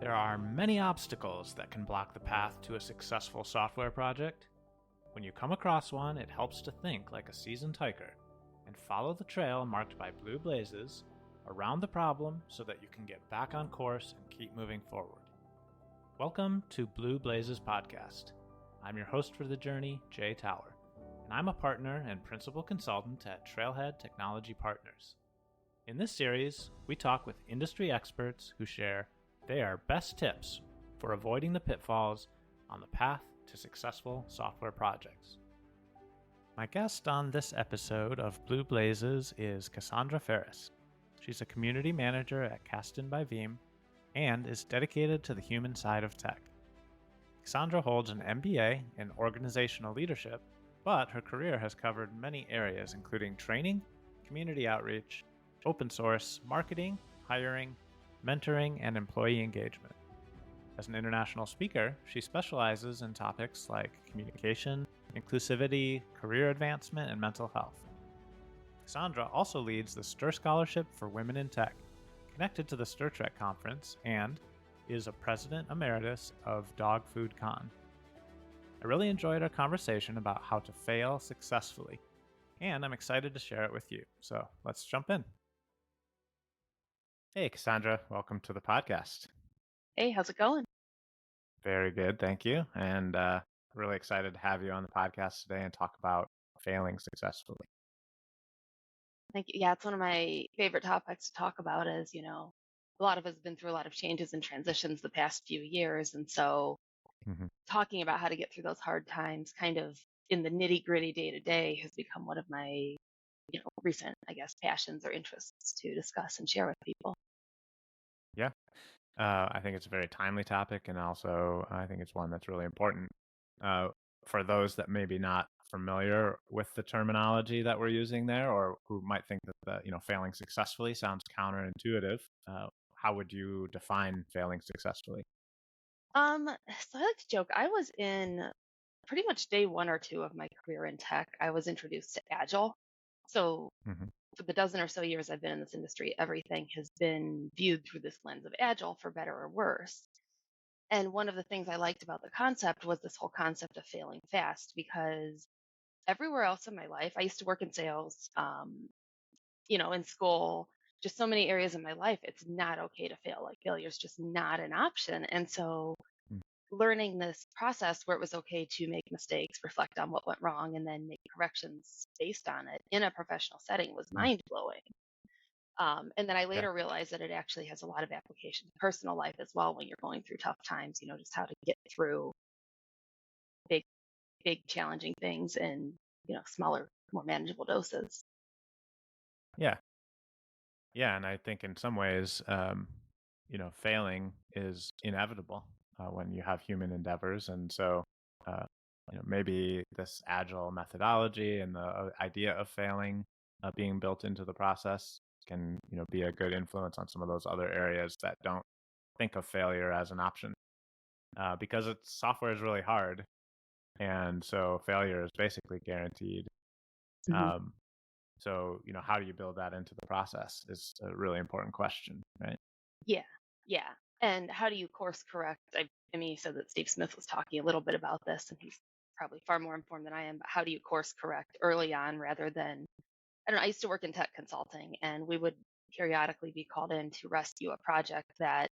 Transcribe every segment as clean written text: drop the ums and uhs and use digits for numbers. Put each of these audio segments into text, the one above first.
There are many obstacles that can block the path to a successful software project. When you come across one, it helps to think like a seasoned hiker and follow the trail marked by blue blazes around the problem so that you can get back on course and keep moving forward. Welcome to Blue Blazes Podcast. I'm your host for the journey, Jay Tower, and I'm a partner and principal consultant at Trailhead Technology Partners. In this series, we talk with industry experts who share their best tips for avoiding the pitfalls on the path to successful software projects. My guest on this episode of Blue Blazes is Cassandra Faris. She's a community manager at Kasten by Veeam and is dedicated to the human side of tech. Cassandra holds an MBA in organizational leadership, but her career has covered many areas including training, community outreach, open source, marketing, hiring, mentoring, and employee engagement. As an international speaker, she specializes in topics like communication, inclusivity, career advancement, and mental health. Cassandra also leads the STIR Scholarship for Women in Tech, connected to the STIR Trek Conference, and is a president emeritus of Dog Food Con. I really enjoyed our conversation about how to fail successfully, and I'm excited to share it with you. So let's jump in. Hey, Cassandra, welcome to the podcast. Hey, how's it going? Very good, thank you. And really excited to have you on the podcast today and talk about failing successfully. Thank you. Yeah, it's one of my favorite topics to talk about is, a lot of us have been through a lot of changes and transitions the past few years. And so talking about how to get through those hard times kind of in the nitty gritty day to day has become one of my, recent, passions or interests to discuss and share with people. Yeah. I think it's a very timely topic, and also I think it's one that's really important for those that maybe not familiar with the terminology that we're using there, or who might think that failing successfully sounds counterintuitive. How would you define failing successfully? So I like to joke. I was in pretty much day 1 or 2 of my career in tech. I was introduced to agile. So for the dozen or so years I've been in this industry, everything has been viewed through this lens of agile, for better or worse. And one of the things I liked about the concept was this whole concept of failing fast, because everywhere else in my life, I used to work in sales, in school, just so many areas in my life, it's not okay to fail. Like failure is just not an option. And so learning this process where it was okay to make mistakes, reflect on what went wrong, and then make corrections based on it in a professional setting was mind blowing. And then I later realized that it actually has a lot of application to personal life as well when you're going through tough times, just how to get through big, challenging things in, smaller, more manageable doses. Yeah. Yeah, and I think in some ways, failing is inevitable when you have human endeavors. And so, maybe this agile methodology and the idea of failing being built into the process can, be a good influence on some of those other areas that don't think of failure as an option. Because software is really hard, and so failure is basically guaranteed. So, how do you build that into the process is a really important question, right? Yeah. And how do you course correct? You said that Steve Smith was talking a little bit about this, and he's probably far more informed than I am, but how do you course correct early on rather than, I don't know, I used to work in tech consulting, and we would periodically be called in to rescue a project that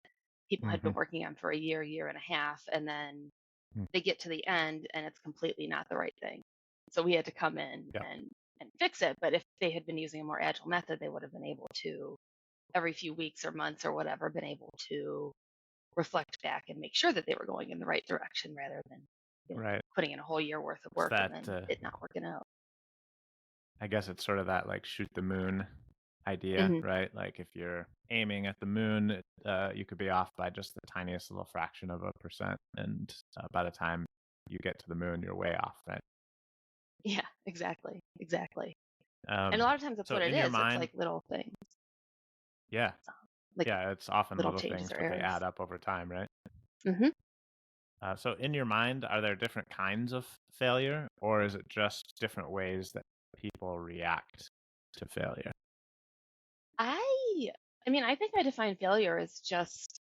people had been working on for a year and a half, and then they get to the end and it's completely not the right thing. So we had to come in and fix it. But if they had been using a more agile method, they would have been able to, every few weeks or months or whatever, been able to reflect back and make sure that they were going in the right direction rather than putting in a whole year worth of work and then it not working out. I guess it's sort of that like shoot the moon idea, right? Like if you're aiming at the moon, you could be off by just the tiniest little fraction of a percent. And by the time you get to the moon, you're way off, right? Yeah, exactly. And a lot of times that's what it is. It's like little things. Yeah. It's often little things, but they add up over time, right? So in your mind, are there different kinds of failure, or is it just different ways that people react to failure? I think I define failure as just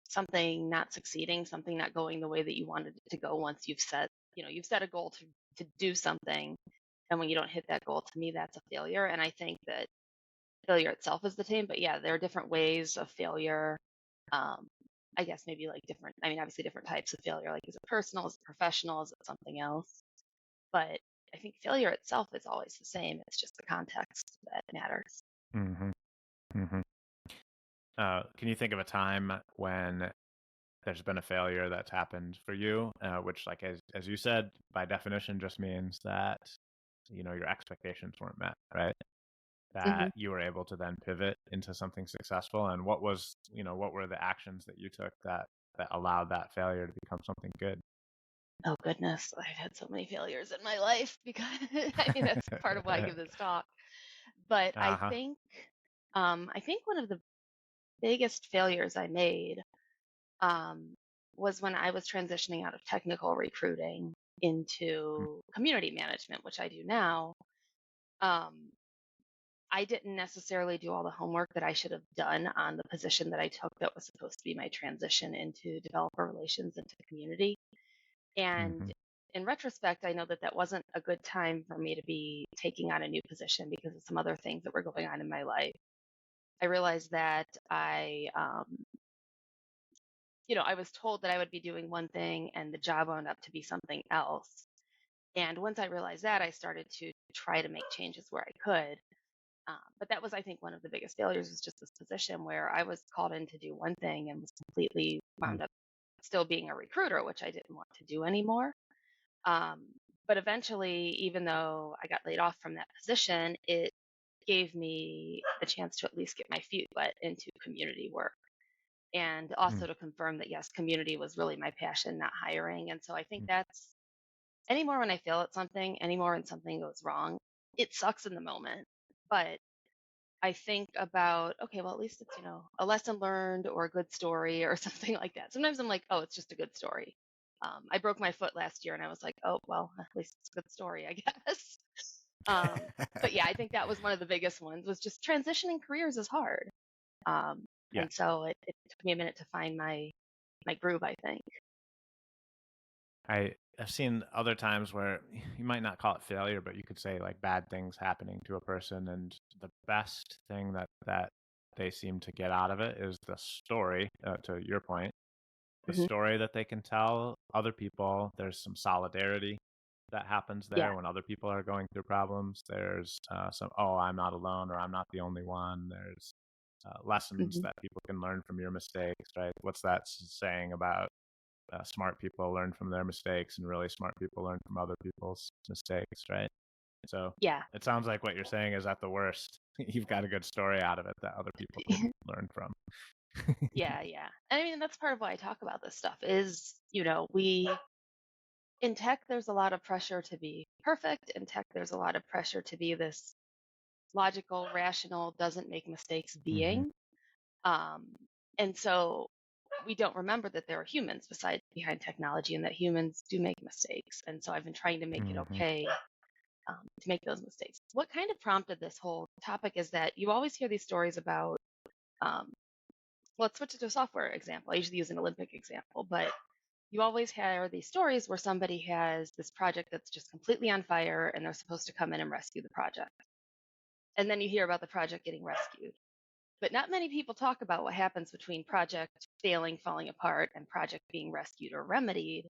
something not succeeding, something not going the way that you wanted it to go once you've set, you've set a goal to do something. And when you don't hit that goal, to me, that's a failure. And I think that failure itself is the same, but yeah, there are different ways of failure. Um, I guess maybe like different, I mean, obviously different types of failure. Like, is it personal? Is it professional? Is it something else? But I think failure itself is always the same. It's just the context that matters. Mm-hmm. Mm-hmm. Can you think of a time when there's been a failure that's happened for you, which, like as you said, by definition, just means that your expectations weren't met, right? hmm That you were able to then pivot into something successful, and what were the actions that you took that allowed that failure to become something good? Oh goodness, I've had so many failures in my life because I mean that's part of why I give this talk. But Uh-huh. I think one of the biggest failures I made um, was when I was transitioning out of technical recruiting into community management, which I do now. Um, I didn't necessarily do all the homework that I should have done on the position that I took that was supposed to be my transition into developer relations into community. And Mm-hmm. in retrospect, I know that that wasn't a good time for me to be taking on a new position because of some other things that were going on in my life. I realized that I was told that I would be doing one thing and the job wound up to be something else. And once I realized that, I started to try to make changes where I could. But that was, I think, one of the biggest failures was just this position where I was called in to do one thing and was completely wound up still being a recruiter, which I didn't want to do anymore. Um, but eventually, even though I got laid off from that position, it gave me the chance to at least get my feet wet into community work and Mm-hmm. also to confirm that, yes, community was really my passion, not hiring. And so I think that's anymore when I fail at something, anymore when something goes wrong, it sucks in the moment. But I think about, okay, well, at least it's, a lesson learned or a good story or something like that. Sometimes I'm like, oh, it's just a good story. I broke my foot last year and I was like, oh, well, at least it's a good story, I guess. But yeah, I think that was one of the biggest ones was just transitioning careers is hard. Um, Yeah. and so it took me a minute to find my groove, I think. I've seen other times where you might not call it failure, but you could say like bad things happening to a person, and the best thing that they seem to get out of it is the story. To your point, the hmm story that they can tell other people. There's some solidarity that happens Yeah. there when other people are going through problems. There's some, oh, I'm not alone, or I'm not the only one. There's lessons hmm that people can learn from your mistakes, right? What's that saying about smart people learn from their mistakes and really smart people learn from other people's mistakes, right? So Yeah. it sounds like what you're saying is at the worst, you've got a good story out of it that other people could learn from. Yeah, yeah. And I mean, that's part of why I talk about this stuff is, we in tech, there's a lot of pressure to be perfect. In tech, there's a lot of pressure to be this logical, rational, doesn't make mistakes Mm-hmm. being. Um, and so we don't remember that there are humans beside behind technology and that humans do make mistakes. And so I've been trying to make it Mm-hmm. okay to make those mistakes. What kind of prompted this whole topic is that you always hear these stories about, um, let's switch it to a software example. I usually use an Olympic example, but you always hear these stories where somebody has this project that's just completely on fire and they're supposed to come in and rescue the project. And then you hear about the project getting rescued. But not many people talk about what happens between project failing, falling apart, and project being rescued or remedied.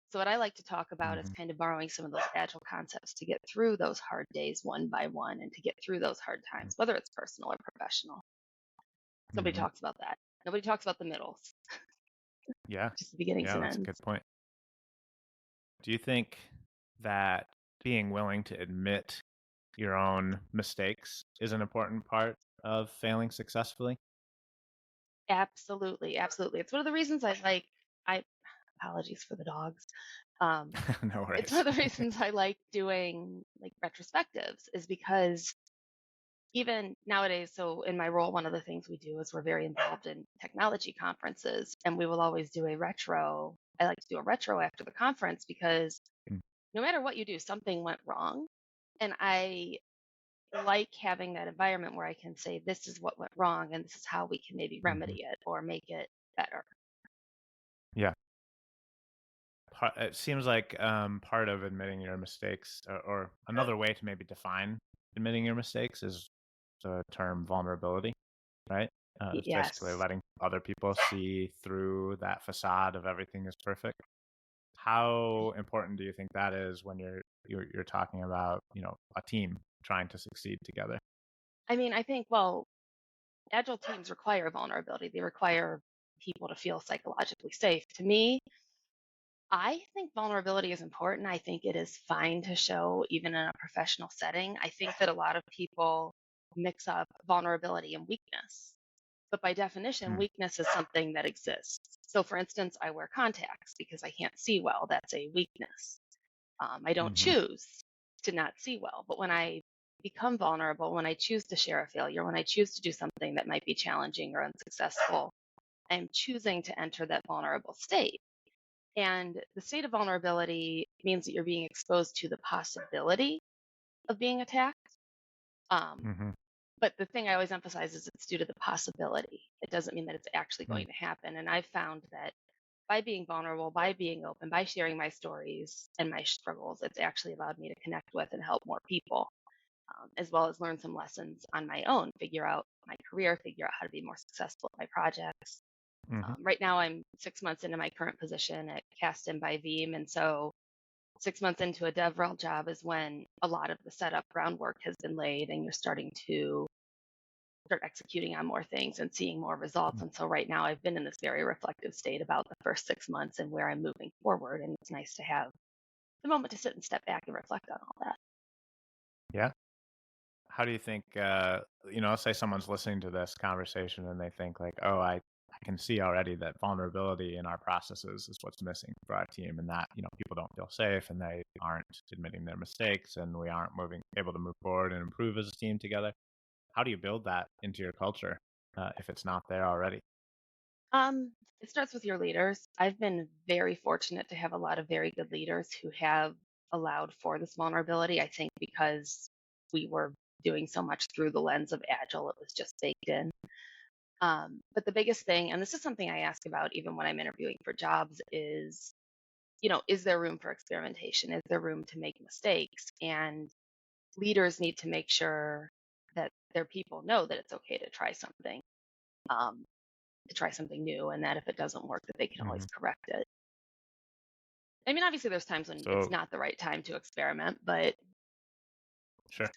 So, what I like to talk about is Mm-hmm. kind of borrowing some of those agile concepts to get through those hard days one by one and to get through those hard times, whether it's personal or professional. Nobody Mm-hmm. talks about that. Nobody talks about the middles, Yeah. just the beginnings Yeah, and that's a good ends. point. Do you think that being willing to admit your own mistakes is an important part of failing successfully? Absolutely, absolutely. It's one of the reasons I apologies for the dogs. Um, No it's one worries. of the reasons I like doing like retrospectives is because even nowadays, so in my role, one of the things we do is we're very involved in technology conferences and we will always do a retro. I like to do a retro after the conference because no matter what you do, something went wrong. And I like having that environment where I can say, this is what went wrong and this is how we can maybe Mm-hmm. remedy it or make it better. Yeah. It seems like part of admitting your mistakes, or another way to maybe define admitting your mistakes, is the term vulnerability, right? It's basically Yes. letting other people see through that facade of everything is perfect. How important do you think that is when you're talking about, a team trying to succeed together? I mean, I think, well, agile teams require vulnerability. They require people to feel psychologically safe. To me, I think vulnerability is important. I think it is fine to show even in a professional setting. I think that a lot of people mix up vulnerability and weakness. But by definition, Mm, weakness is something that exists. So, for instance, I wear contacts because I can't see well. That's a weakness. I don't mm-hmm, choose to not see well. But when I become vulnerable, when I choose to share a failure, when I choose to do something that might be challenging or unsuccessful, I'm choosing to enter that vulnerable state. And the state of vulnerability means that you're being exposed to the possibility of being attacked. Um, mm-hmm, but the thing I always emphasize is it's due to the possibility. It doesn't mean that it's actually mm, going to happen. And I've found that by being vulnerable, by being open, by sharing my stories and my struggles, it's actually allowed me to connect with and help more people, as well as learn some lessons on my own, figure out my career, figure out how to be more successful at my projects. mm-hmm. Right now, I'm 6 months into my current position at Kasten by Veeam. And so 6 months into a DevRel job is when a lot of the setup groundwork has been laid and you're starting to start executing on more things and seeing more results. And so right now I've been in this very reflective state about the first 6 months and where I'm moving forward. And it's nice to have the moment to sit and step back and reflect on all that. Yeah. How do you think, say someone's listening to this conversation and they think like, oh, I can see already that vulnerability in our processes is what's missing for our team, and that, people don't feel safe and they aren't admitting their mistakes and we aren't able to move forward and improve as a team together. How do you build that into your culture if it's not there already? It starts with your leaders. I've been very fortunate to have a lot of very good leaders who have allowed for this vulnerability. I think because we were doing so much through the lens of Agile, it was just baked in. But the biggest thing, and this is something I ask about even when I'm interviewing for jobs, is there room for experimentation? Is there room to make mistakes? And leaders need to make sure that their people know that it's okay um, to try something new, and that if it doesn't work, that they can always Hmm. correct it. I mean, obviously, there's times when it's So, not the right time to experiment, but sure.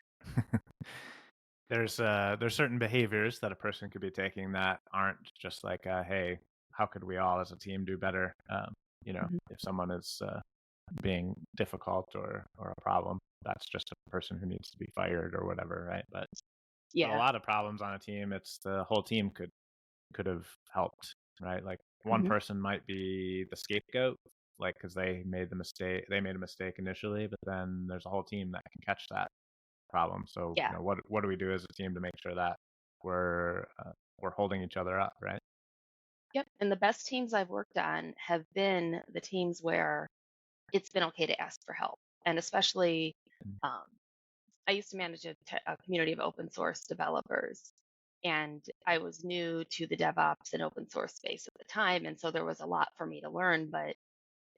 There's certain behaviors that a person could be taking that aren't just like, hey, how could we all as a team do better? Mhm. If someone is being difficult or a problem, that's just a person who needs to be fired or whatever, right? But a Yeah. lot of problems on a team, it's the whole team could have helped, right? Like one Hmm. person might be the scapegoat, like because they made a mistake initially, but then there's a whole team that can catch that problem. So, Yeah. what do we do as a team to make sure that we're holding each other up, right? Yep. And the best teams I've worked on have been the teams where it's been okay to ask for help. And especially, um, I used to manage a community of open source developers, and I was new to the DevOps and open source space at the time. And so there was a lot for me to learn, but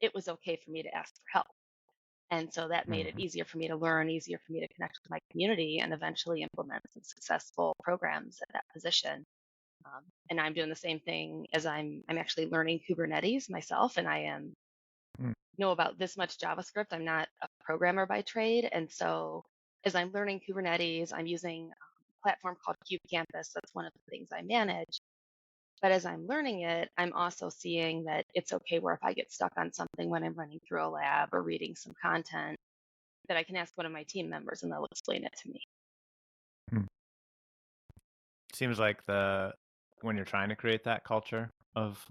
it was okay for me to ask for help. And so that made it Mm-hmm. easier for me to learn, easier for me to connect with my community and eventually implement some successful programs at that position. And I'm doing the same thing as I'm actually learning Kubernetes myself, and I am know about this much JavaScript. I'm not a programmer by trade, and so as I'm learning Kubernetes, I'm using a platform called Campus. That's one of the things I manage. But as I'm learning it, I'm also seeing that it's okay where if I get stuck on something when I'm running through a lab or reading some content, that I can ask one of my team members and they'll explain it to me. Mm-hmm. Seems like the when you're trying to create that culture of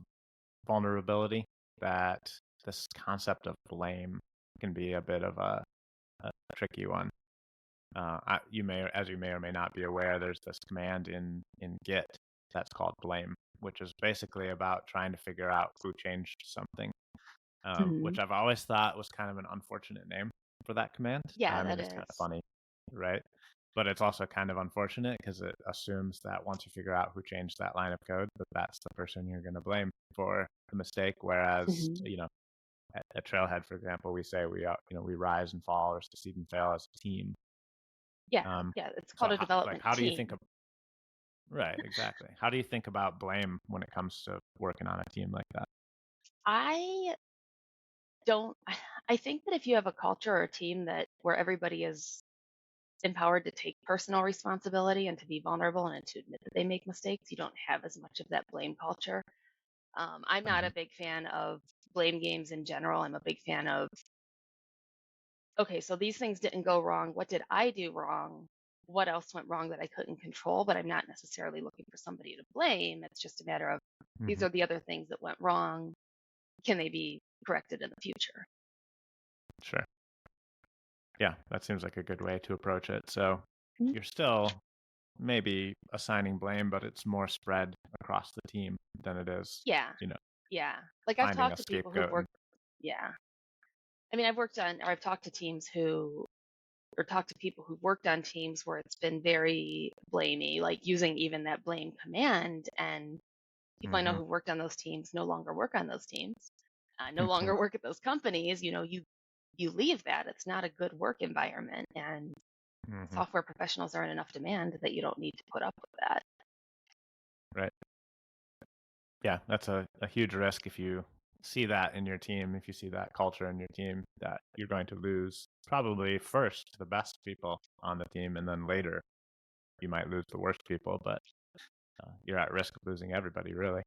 vulnerability, that this concept of blame can be a bit of a tricky one. As you may or may not be aware, there's this command in Git that's called blame, which is basically about trying to figure out who changed something, Hmm. which I've always thought was kind of an unfortunate name for that command. Yeah, I that mean, it's kind of is. funny, right? but it's also kind of unfortunate because it assumes that once you figure out who changed that line of code, that that's the person you're going to blame for the mistake. Whereas, Hmm. at Trailhead, for example, we say we rise and fall or succeed and fail as a team. Yeah, Um, yeah, it's so called a development how do you think team. of, right, exactly. How do you think about blame when it comes to working on a team like that? I don't, I think that if you have a culture or a team that where everybody is empowered to take personal responsibility and to be vulnerable and to admit that they make mistakes, you don't have as much of that blame culture. I'm not Hmm. a big fan of blame games in general. I'm a big fan of, okay, so these things didn't go wrong. What did I do wrong? What else went wrong that I couldn't control? But I'm not necessarily looking for somebody to blame. It's just a matter of these Hmm. are the other things that went wrong. Can they be corrected in the future? Sure. Yeah, that seems like a good way to approach it. So Mhm. you're still maybe assigning blame, but it's more spread across the team than it is, Yeah, you know, yeah. Like I've finding talked a to people who've scapegoat. And, worked, yeah. I mean, I've talked to teams who, or talked to people who've worked on teams where it's been very blamey, like using even that blame command. And people I know hmm who worked on those teams no longer work on those teams, no longer work at those companies. You leave that. It's not a good work environment, and hmm software professionals are in enough demand that you don't need to put up with that. Right. Yeah, that's a huge risk if you see that in your team, if you see that culture in your team, that you're going to lose probably first the best people on the team, and then later you might lose the worst people, but you're at risk of losing everybody, really.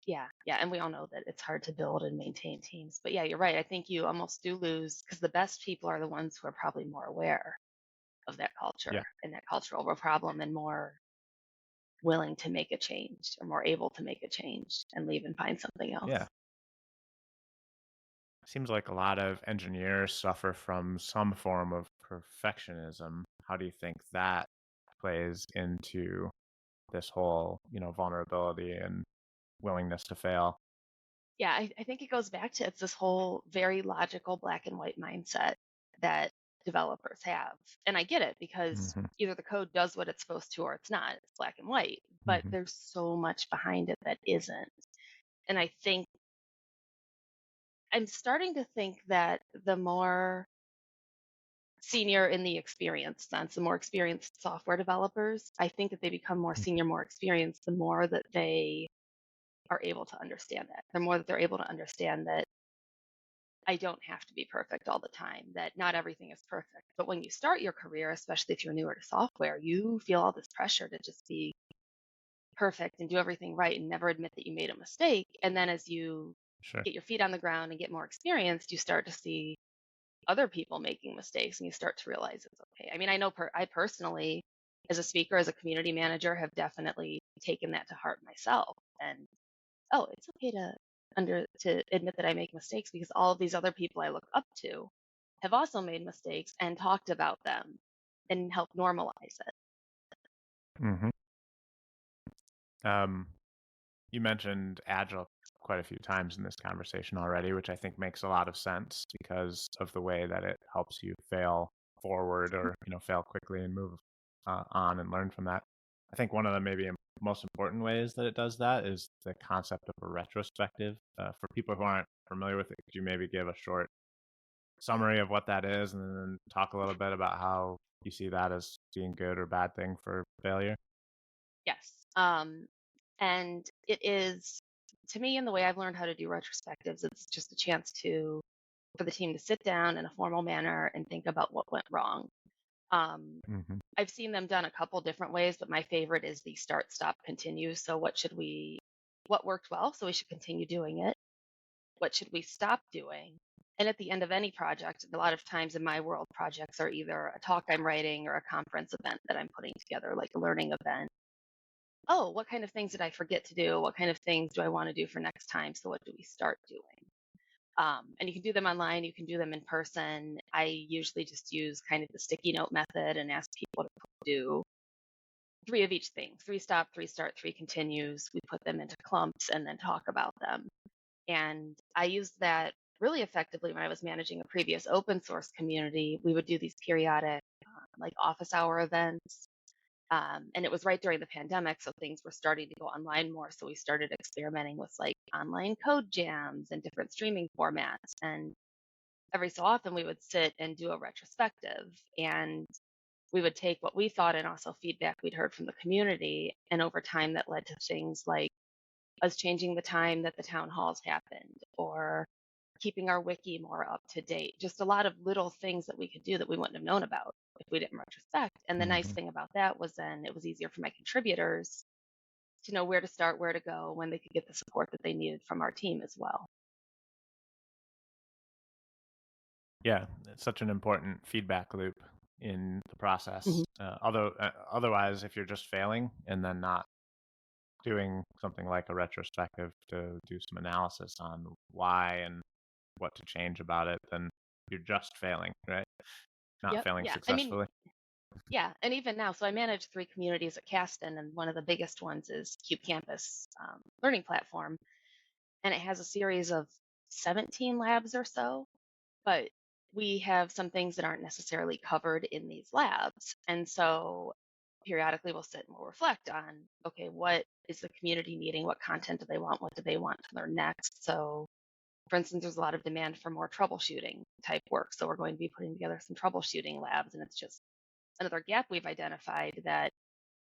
Yeah, yeah, and we all know that it's hard to build and maintain teams. But yeah, you're right. I think you almost do lose because the best people are the ones who are probably more aware of that Yeah. culture and that cultural problem and more willing to make a change or more able to make a change and leave and find something Yeah. else. Seems like a lot of engineers suffer from some form of perfectionism. How do you think that plays into this whole, vulnerability and willingness to fail? Yeah, I think it goes back to it's this whole very logical black and white mindset that developers have. And I get it because Hmm. either the code does what it's supposed to or it's not. It's black and white. But Hmm. there's so much behind it that isn't. And I think I'm starting to think that the more senior in the experience sense, the more experienced software developers, I think that they become more senior, more experienced, the more that they are able to understand that. The more that they're able to understand that I don't have to be perfect all the time, that not everything is perfect. But when you start your career, especially if you're newer to software, you feel all this pressure to just be perfect and do everything right and never admit that you made a mistake. And then as you Sure. get your feet on the ground and get more experienced, you start to see other people making mistakes and you start to realize it's okay. I mean, I know I personally, as a speaker, as a community manager, have definitely taken that to heart myself. And oh, it's okay to admit that I make mistakes because all of these other people I look up to have also made mistakes and talked about them and helped normalize it. Hmm. Um, you mentioned Agile quite a few times in this conversation already, which I think makes a lot of sense because of the way that it helps you fail forward or fail quickly and move on and learn from that. I think one of the maybe most important ways that it does that is the concept of a retrospective. For people who aren't familiar with it, could you maybe give a short summary of what that is and then talk a little bit about how you see that as being good or bad thing for failure? Yes. And it is, to me, in the way I've learned how to do retrospectives, it's just a chance for the team to sit down in a formal manner and think about what went wrong. Um, Hmm. I've seen them done a couple different ways, but my favorite is the start, stop, continue. So what worked well? So we should continue doing it. What should we stop doing? And at the end of any project, a lot of times in my world, projects are either a talk I'm writing or a conference event that I'm putting together, like a learning event. Oh, what kind of things did I forget to do? What kind of things do I want to do for next time? So what do we start doing? And you can do them online, you can do them in person. I usually just use kind of the sticky note method and ask people to do three of each thing: three stop, three start, three continues. We put them into clumps and then talk about them. And I used that really effectively when I was managing a previous open source community. We would do these periodic like office hour events. And it was right during the pandemic, so things were starting to go online more. So we started experimenting with like online code jams and different streaming formats. And every so often we would sit and do a retrospective, and we would take what we thought and also feedback we'd heard from the community. And over time, that led to things like us changing the time that the town halls happened, or keeping our wiki more up to date. Just a lot of little things that we could do that we wouldn't have known about if we didn't retrospect. And the nice Mm-hmm. thing about that was then it was easier for my contributors to know where to start, where to go, when they could get the support that they needed from our team as well. Yeah, it's such an important feedback loop in the process. Hmm. Otherwise, if you're just failing and then not doing something like a retrospective to do some analysis on why and what to change about it, then you're just failing, right? Not Yep. failing Yeah. I mean, successfully. yeah. And even now, so I manage 3 communities at Kasten, and one of the biggest ones is Cube Campus learning platform. And it has a series of 17 labs or so, but we have some things that aren't necessarily covered in these labs. And so periodically we'll sit and we'll reflect on, okay, what is the community needing? What content do they want? What do they want to learn next? So, for instance, there's a lot of demand for more troubleshooting type work. So we're going to be putting together some troubleshooting labs. And it's just another gap we've identified that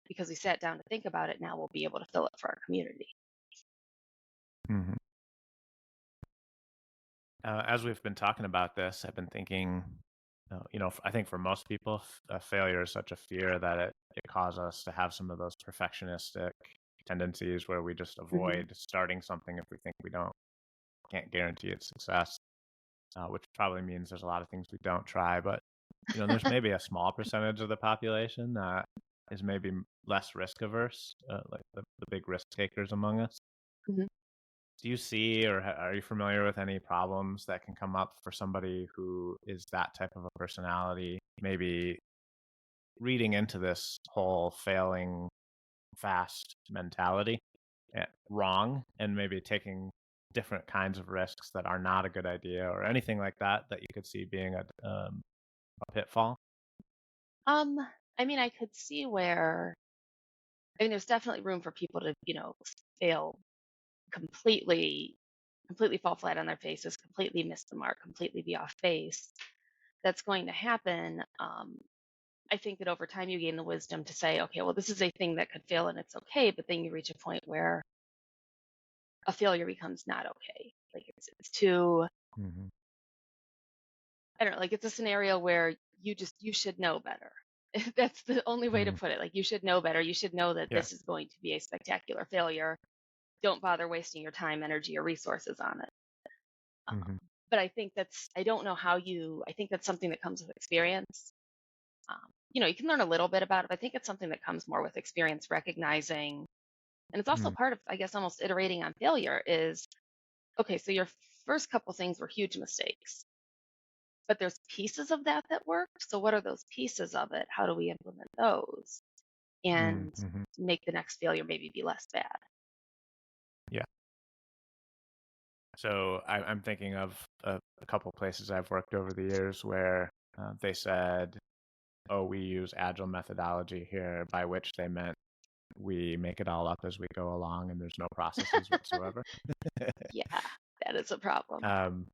because we sat down to think about it, now we'll be able to fill it for our community. Mm-hmm. As we've been talking about this, I've been thinking, I think for most people, failure is such a fear that it causes us to have some of those perfectionistic tendencies where we just Hmm. avoid starting something if we think we can't guarantee its success, which probably means there's a lot of things we don't try. But there's maybe a small percentage of the population that is maybe less risk averse, like the big risk takers among us. Hmm. Do you see or are you familiar with any problems that can come up for somebody who is that type of a personality, maybe reading into this whole failing fast mentality wrong, and maybe taking different kinds of risks that are not a good idea, or anything like that you could see being a pitfall? Um, I mean, I could see where, I mean, there's definitely room for people to, fail completely, completely fall flat on their faces, completely miss the mark, completely be off base. That's going to happen. I think that over time you gain the wisdom to say, okay, well, this is a thing that could fail and it's okay. But then you reach a point where a failure becomes not okay. Like it's too, Mm-hmm. I don't know, like it's a scenario where you should know better. That's the only way to Mm-hmm. put it. Like you should know better. You should know that Yeah. this is going to be a spectacular failure. Don't bother wasting your time, energy, or resources on it. Mm-hmm. But I think I don't know how I think that's something that comes with experience. You can learn a little bit about it, but I think it's something that comes more with experience, recognizing, and it's also part of, I guess, almost iterating on failure is, okay, so your first couple things were huge mistakes, but there's pieces of that worked. So what are those pieces of it? How do we implement those and Mm-hmm. make the next failure maybe be less bad? Yeah. So I'm thinking of a couple places I've worked over the years where they said, "Oh, we use agile methodology here," by which they meant we make it all up as we go along, and there's no processes whatsoever. Yeah, that is a problem. um,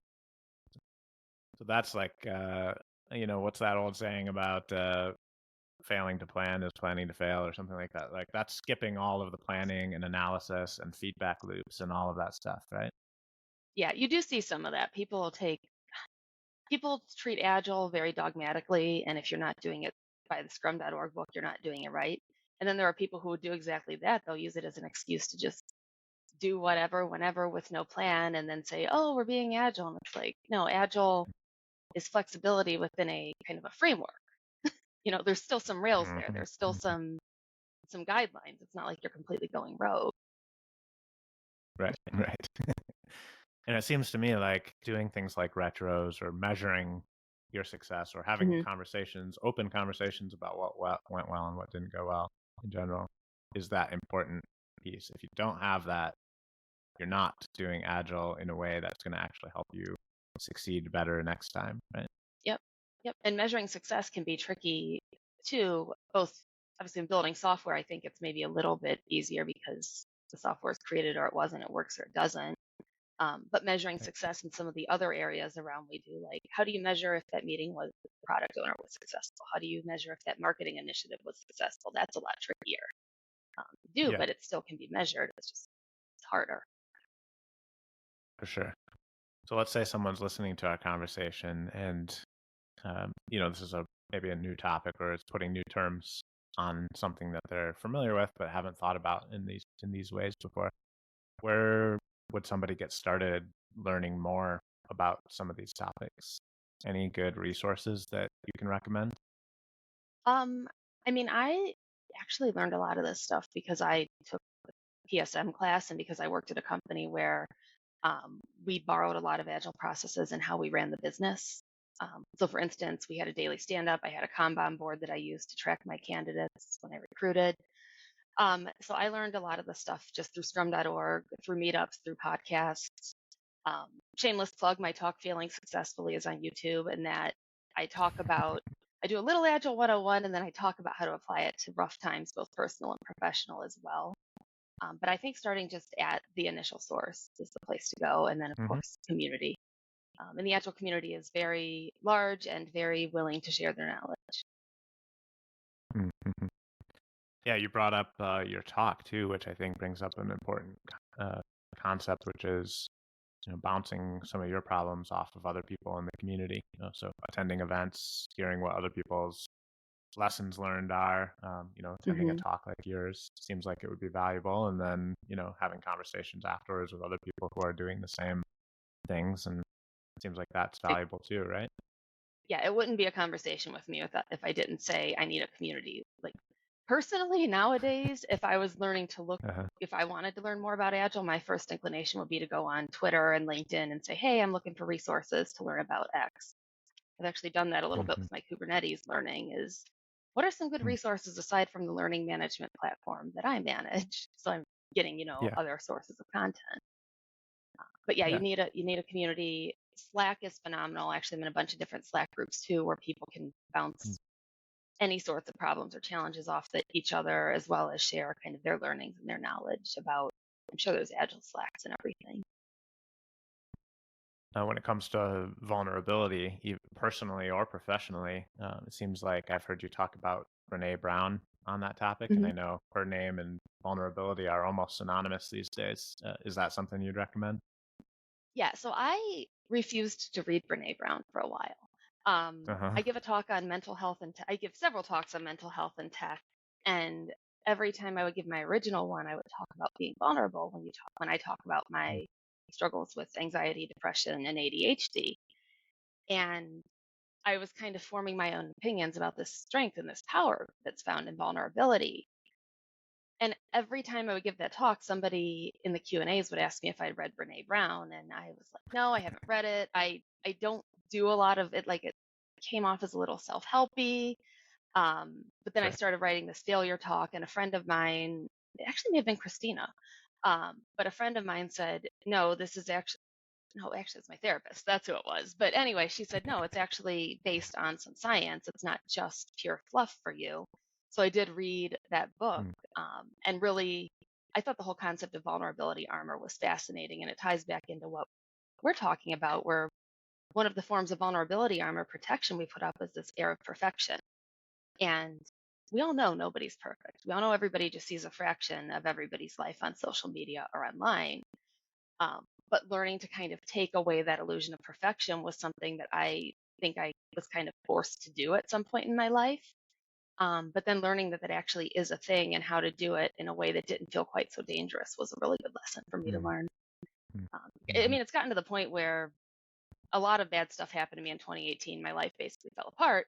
so that's like, what's that old saying about failing to plan is planning to fail, or something like that? Like that's skipping all of the planning and analysis and feedback loops and all of that stuff, right? Yeah, you do see some of that. People treat agile very dogmatically, and if you're not doing it by the scrum.org book, you're not doing it right. And then there are people who would do exactly that. They'll use it as an excuse to just do whatever, whenever, with no plan, and then say, "Oh, we're being agile." And it's like, no, agile is flexibility within a kind of a framework. There's still some rails there. Mm-hmm. There's still Mm-hmm. some guidelines. It's not like you're completely going rogue. Right, right. And it seems to me like doing things like retros or measuring your success or having Hmm. conversations, open conversations about what went well and what didn't go well in general is that important piece. If you don't have that, you're not doing agile in a way that's going to actually help you succeed better next time, right? Yep. Yep. And measuring success can be tricky. two, both obviously in building software, I think it's maybe a little bit easier because the software is created or it wasn't, it works or it doesn't. But measuring Right. success in some of the other areas around we do, like how do you measure if that meeting with the product owner was successful? How do you measure if that marketing initiative was successful? That's a lot trickier to do, Yeah, but it still can be measured. It's harder. for sure. So let's say someone's listening to our conversation and, this is maybe a new topic or it's putting new terms on something that they're familiar with but haven't thought about in these ways before. Where would somebody get started learning more about some of these topics? Any good resources that you can recommend? Um, I mean, I actually learned a lot of this stuff because I took PSM class and because I worked at a company where we borrowed a lot of agile processes and how we ran the business. So, for instance, we had a daily stand up. I had a Kanban board that I used to track my candidates when I recruited. So, I learned a lot of the stuff just through scrum.org, through meetups, through podcasts. Um, Shameless plug, my Talk Failing Successfully is on YouTube, and that I talk about, I do a little Agile 101, and then I talk about how to apply it to rough times, both personal and professional as well. But I think starting just at the initial source is the place to go. And then, of Hmm. course, community. And the Agile community is very large and very willing to share their knowledge. Hmm. Yeah, you brought up your talk too, which I think brings up an important uh, concept, which is bouncing some of your problems off of other people in the community. So attending events, hearing what other people's lessons learned are, attending a Hmm. talk like yours seems like it would be valuable. And then, having conversations afterwards with other people who are doing the same things. And it seems like that's valuable too, right? Yeah, it wouldn't be a conversation with me if I didn't say I need a community. Like personally, nowadays, if I was learning to look, Uh-huh. if I wanted to learn more about Agile, my first inclination would be to go on Twitter and LinkedIn and say, hey, I'm looking for resources to learn about X. I've actually done that a little bit Hmm. with my Kubernetes learning is what are some good resources aside from the learning management platform that I manage? So I'm getting, Yeah. other sources of content. But yeah, Yeah. you need a community. Slack is phenomenal. Actually, I'm in a bunch of different Slack groups too, where people can bounce any sorts of problems or challenges off each other, as well as share kind of their learnings and their knowledge about. I'm sure there's Agile Slacks and everything. When it comes to vulnerability, personally or professionally, it seems like I've heard you talk about Brene Brown on that topic, and Hmm. I know her name and vulnerability are almost synonymous these days. Is that something you'd recommend? Yeah, so I refused to read Brene Brown for a while. Uh-huh. I give a talk on mental health and I give several talks on mental health and tech. And every time I would give my original one, I would talk about being vulnerable when I talk about my struggles with anxiety, depression, and ADHD. And I was kind of forming my own opinions about this strength and this power that's found in vulnerability. And every time I would give that talk, somebody in the Q&As would ask me if I'd read Brene Brown, and I was like, no, I haven't read it. I don't do a lot of it. Like it came off as a little self-helpy. But then I Sure. started writing this failure talk, and a friend of mine, it actually may have been Christina, but a friend of mine said, no, this is actually, no, actually, it's my therapist. That's who it was. But anyway, she said, no, it's actually based on some science. It's not just pure fluff for you. So I did read that book, Mm. and really, I thought the whole concept of vulnerability armor was fascinating, and it ties back into what we're talking about, where one of the forms of vulnerability armor protection we put up is this air of perfection. And we all know nobody's perfect. We all know everybody just sees a fraction of everybody's life on social media or online. But learning to kind of take away that illusion of perfection was something that I think I was kind of forced to do at some point in my life. But then learning that that actually is a thing and how to do it in a way that didn't feel quite so dangerous was a really good lesson for me to Mm. learn. Mm. I Mhm. mean, it's gotten to the point where a lot of bad stuff happened to me in 2018. My life basically fell apart.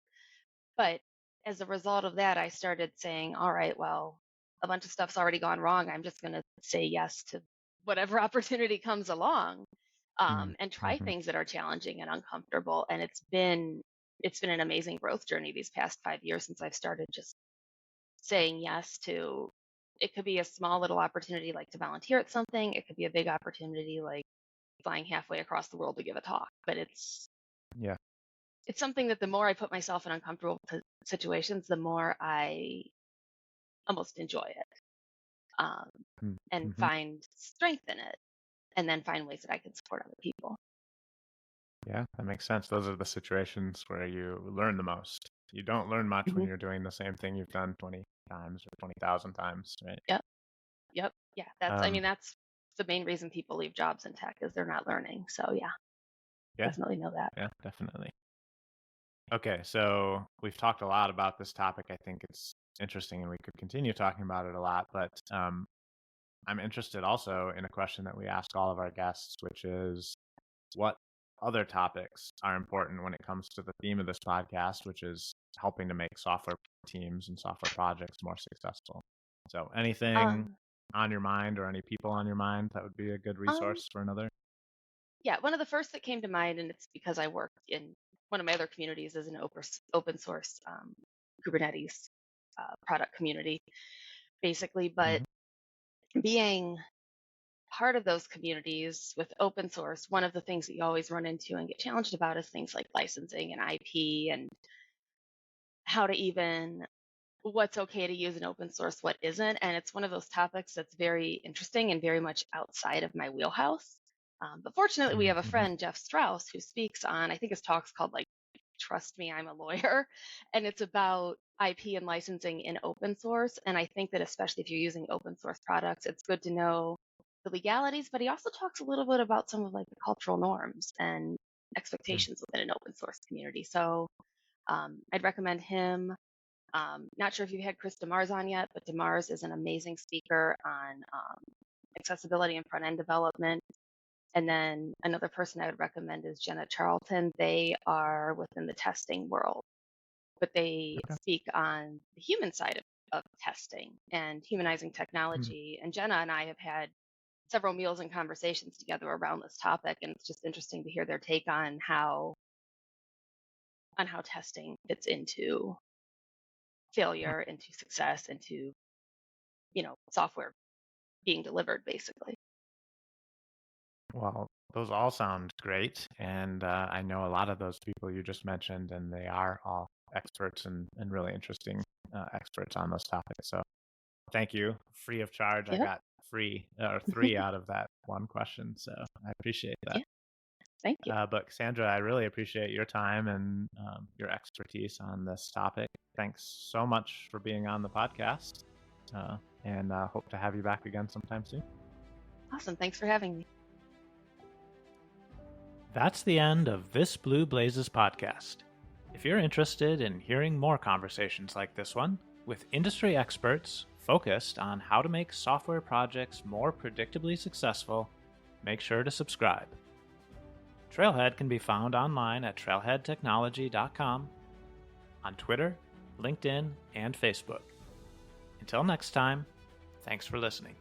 But as a result of that, I started saying, all right, well, a bunch of stuff's already gone wrong. I'm just going to say yes to whatever opportunity comes along, Mm. and try Mhm. things that are challenging and uncomfortable. And it's been an amazing growth journey these past 5 years since I've started just saying yes to. It could be a small little opportunity like to volunteer at something. It could be a big opportunity like flying halfway across the world to give a talk. But Yeah. it's something that the more I put myself in uncomfortable situations, the more I almost enjoy it, and Mm-hmm. find strength in it, and then find ways that I can support other people. Yeah, that makes sense. Those are the situations where you learn the most. You don't learn much when Hmm. you're doing the same thing you've done 20 times or 20,000 times, right? Yep. Yep. Yeah. I Um, mean, that's the main reason people leave jobs in tech is they're not learning. So yeah, yeah, definitely know that. yeah, definitely. Okay, so we've talked a lot about this topic. I think it's interesting and we could continue talking about it a lot, but I'm interested also in a question that we ask all of our guests, which is what other topics are important when it comes to the theme of this podcast, which is helping to make software teams and software projects more successful. So anything Um, on your mind or any people on your mind that would be a good um, resource for another? yeah, one of the first that came to mind, and it's because I worked in one of my other communities is an open source Kubernetes product community, basically. But Hmm. being part of those communities with open source, one of the things that you always run into and get challenged about is things like licensing and IP and how to even what's okay to use in open source, what isn't. And it's one of those topics that's very interesting and very much outside of my wheelhouse. But fortunately, we have a Hmm. friend, Jeff Strauss, who speaks on, I think his talk's called like, Trust Me, I'm a Lawyer. And it's about IP and licensing in open source. And I think that especially if you're using open source products, it's good to know the legalities, but he also talks a little bit about some of like the cultural norms and expectations within an open source community. So I'd recommend him. Not sure if you've had Chris DeMars on yet, but DeMars is an amazing speaker on accessibility and front end development. And then another person I would recommend is Jenna Charlton. They are within the testing world, but they Okay. speak on the human side of testing and humanizing technology. And Jenna and I have had several meals and conversations together around this topic, and it's just interesting to hear their take on how testing fits into failure, into success, into software being delivered, basically. Well, those all sound great. And I know a lot of those people you just mentioned, and they are all experts and really interesting experts on those topics. So thank you. Free of charge. I Yep. got free or three out of that one question. So I appreciate that. Yeah. Thank you. But Cassandra, I really appreciate your time and your expertise on this topic. Thanks so much for being on the podcast, and hope to have you back again sometime soon. Awesome. Thanks for having me. That's the end of This Blue Blazes podcast. If you're interested in hearing more conversations like this one with industry experts focused on how to make software projects more predictably successful, make sure to subscribe. Trailhead can be found online at trailheadtechnology.com, on Twitter, LinkedIn, and Facebook. Until next time, thanks for listening.